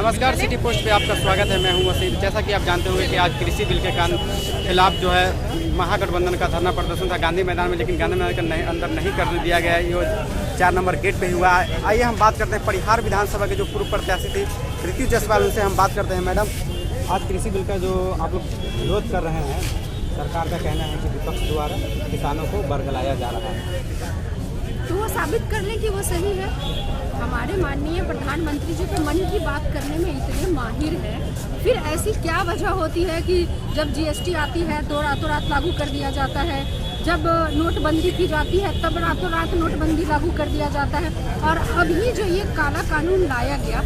नमस्कार, city post पे आपका स्वागत है। मैं हूं वसीम। जैसा कि आप जानते होंगे कि आज कृषि बिल के खिलाफ जो है महागठबंधन का धरना प्रदर्शन था गांधी मैदान में, लेकिन गांधी मैदान के अंदर नहीं करने दिया गया। ये 4 नंबर गेट पे हुआ। आइए हम बात करते हैं परिहार विधानसभा के जो पूर्व प्रत्याशी थी ऋतु जायसवाल, उनसे हम बात करते हैं। मैडम, आज कृषि बिल का जो आप लोग विरोध कर रहे हैं, सरकार का कहना है कि विपक्ष द्वारा किसानों को बरगलाया जा रहा है, तो वो साबित कर लें कि वो सही है। हमारे माननीय प्रधानमंत्री जी तो मन की बात करने में इतने माहिर हैं, फिर ऐसी क्या वजह होती है कि जब जीएसटी आती है तो रातों रात लागू कर दिया जाता है, जब नोटबंदी की जाती है तब रातों रात नोटबंदी लागू कर दिया जाता है, और अभी जो ये काला कानून लाया गया,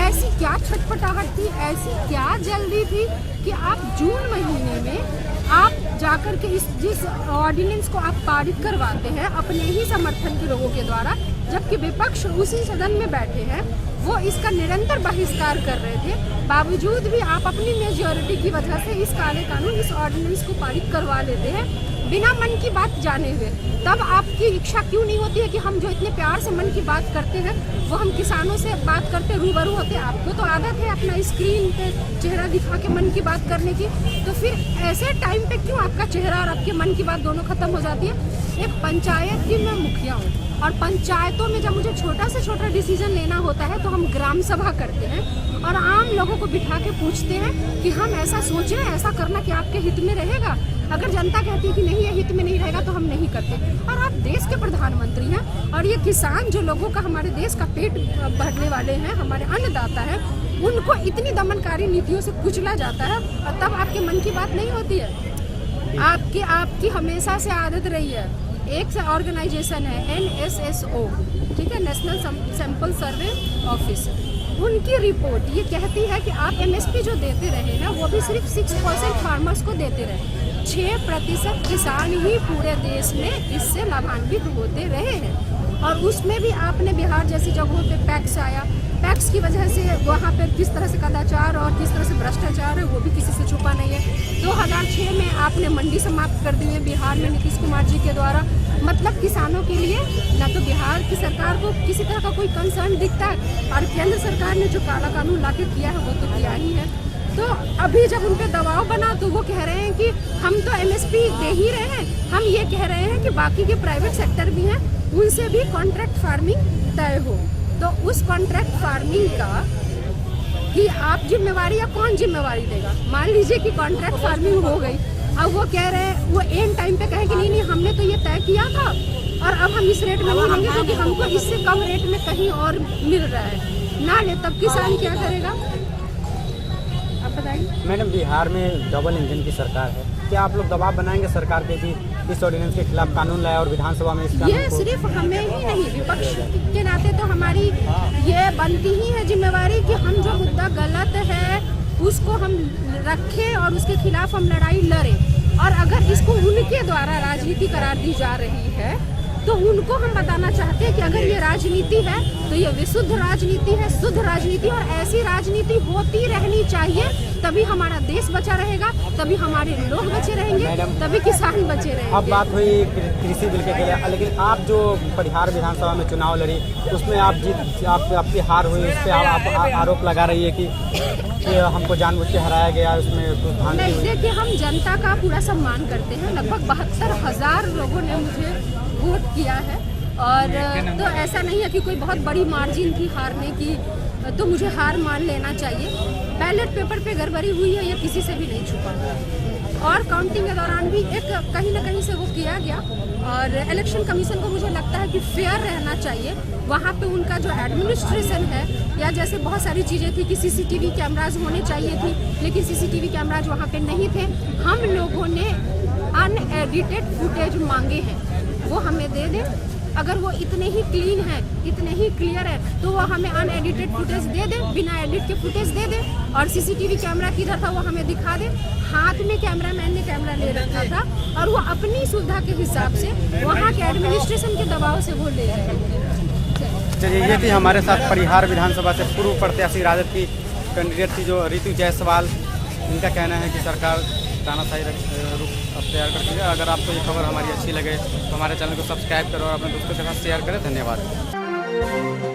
ऐसी क्या छटपटाहट थी, ऐसी क्या जल्दी थी कि आप जून महीने में आप जाकर के जिस ऑर्डिनेंस को आप पारित करवाते हैं अपने ही समर्थन के लोगों के द्वारा, जबकि विपक्ष उसी सदन में बैठे हैं, वो इसका निरंतर बहिष्कार कर रहे थे, बावजूद भी आप अपनी मेजॉरिटी की वजह से इस काले कानून, इस ऑर्डिनेंस को पारित करवा लेते हैं बिना मन की बात जाने हुए। तब आपकी इच्छा क्यों नहीं होती है कि हम जो इतने प्यार से मन की बात करते हैं वो हम किसानों से बात करते रूबरू होते। आपको तो आदत है अपना स्क्रीन पे चेहरा दिखा के मन की बात करने की, तो फिर ऐसे टाइम पे क्यों आपका चेहरा और आपके मन की बात दोनों खत्म हो जाती है। एक पंचायत की मैं मुखिया हूँ, और पंचायतों में जब मुझे छोटा से छोटा डिसीजन लेना होता है तो हम ग्राम सभा करते हैं और आम लोगों को बिठा के पूछते हैं कि हम ऐसा सोच रहे हैं, ऐसा करना कि आपके हित में रहेगा। अगर जनता कहती है कि नहीं, ये हित में नहीं रहेगा, तो हम नहीं करते। और आप देश के प्रधानमंत्री हैं, और ये किसान जो लोगों का, हमारे देश का पेट भरने वाले हैं, हमारे अन्नदाता हैं, उनको इतनी दमनकारी नीतियों से कुचला जाता है, और तब आपके मन की बात नहीं होती है। आपकी हमेशा से आदत रही है। एक ऑर्गेनाइजेशन है NSSO, ठीक है, नेशनल सैंपल सर्वे ऑफिस, उनकी रिपोर्ट ये कहती है कि आप MSP जो देते रहे हैं वो भी सिर्फ 6% फार्मर्स को देते रहे। 6% किसान ही पूरे देश में इससे लाभान्वित होते रहे हैं, और उसमें भी आपने बिहार जैसी जगहों पे पैक्स आया, पैक्स की वजह से वहाँ पर किस तरह से कदाचार और किस तरह से भ्रष्टाचार है वो भी किसी से छुपा नहीं है। 2006 में आपने मंडी समाप्त कर दी है बिहार में नीतीश कुमार जी के द्वारा। मतलब किसानों के लिए ना तो बिहार की सरकार को किसी तरह का कोई कंसर्न दिखता है, और केंद्र सरकार ने जो काला कानून लाके किया है वो तो किया ही है। तो अभी जब उन पे दबाव बना तो वो कह रहे हैं कि हम तो MSP दे ही रहे हैं, हम ये कह रहे हैं कि बाकी के प्राइवेट सेक्टर भी हैं उनसे भी कॉन्ट्रैक्ट फार्मिंग तय हो। तो उस कॉन्ट्रैक्ट फार्मिंग का कि आप जिम्मेवारी या कौन जिम्मेवारी लेगा। मान लीजिए कि कॉन्ट्रैक्ट फार्मिंग हो गई, अब वो कह रहे हैं, वो एंड टाइम पे कहे कि नहीं हमने तो ये तय किया था और अब हम इस रेट में नहीं लेंगे क्योंकि हमको इससे कम रेट में कहीं और मिल रहा है, ना ले, तब किसान क्या करेगा, आप बताइए। मैडम, बिहार में डबल इंजन की सरकार है, क्या आप लोग दबाव बनाएंगे सरकार पे कि इस ऑर्डिनेंस के खिलाफ कानून लाए और विधानसभा में इसका? ये सिर्फ हमें ही नहीं, विपक्ष के नाते तो हमारी ये बनती ही है जिम्मेवारी कि हम जो मुद्दा गलत है उसको हम रखें और उसके खिलाफ हम लड़ाई लड़ें। और अगर इसको उनके द्वारा राजनीति करार दी जा रही है तो उनको हम बताना चाहते हैं कि अगर ये राजनीति है तो ये विशुद्ध राजनीति है, शुद्ध राजनीति, और ऐसी राजनीति होती रहनी चाहिए, तभी हमारा देश बचा रहेगा, तभी हमारे लोग बचे रहेंगे, तभी किसान बचे रहेंगे। अब बात हुई कृषि बिल के लिए, लेकिन आप जो परिहार विधानसभा में चुनाव लड़ी उसमें आपकी हार हुई, उस पर आप आरोप लगा रही है कि हमको जानबूझ के हराया गया, उसमें नहीं। देखिए, हम जनता का पूरा सम्मान करते हैं। लगभग 72,000 लोगों ने मुझे वोट किया है, और तो ऐसा नहीं है कि कोई बहुत बड़ी मार्जिन थी हारने की तो मुझे हार मान लेना चाहिए। बैलेट पेपर पे गड़बड़ी हुई है, ये किसी से भी नहीं छुपा, और काउंटिंग के दौरान भी एक कहीं ना कहीं से वो किया गया, और इलेक्शन कमीशन को मुझे लगता है कि फेयर रहना चाहिए। वहाँ पे उनका जो एडमिनिस्ट्रेशन है, या जैसे बहुत सारी चीज़ें थी कि CCTV कैमराज होने चाहिए थी, लेकिन CCTV कैमराज वहाँ पे नहीं थे। हम लोगों ने अनएडिटेड फुटेज मांगे हैं, वो हमें दे दें। अगर वो इतने ही क्लीन है, इतने ही क्लियर है, तो वो हमें अनएडिटेड फुटेज दे दे, बिना एडिट के फुटेज दे दे, और CCTV कैमरा किधर था वो हमें दिखा दे। हाथ में कैमरामैन ने कैमरा ले रखा था, और वो अपनी सुविधा के हिसाब से वहाँ के एडमिनिस्ट्रेशन के दबाव से वो ले रहे हैं। चलिए, ये थी हमारे साथ परिहार विधानसभा से पूर्व प्रत्याशी राजद की कैंडिडेट थी जो ऋतु जायसवाल। इनका कहना है कि सरकार तानाशाही रुख अख्तियार करती है। अगर आपको ये खबर हमारी अच्छी लगे तो हमारे चैनल को सब्सक्राइब करो और अपने दोस्तों के साथ शेयर करें। धन्यवाद।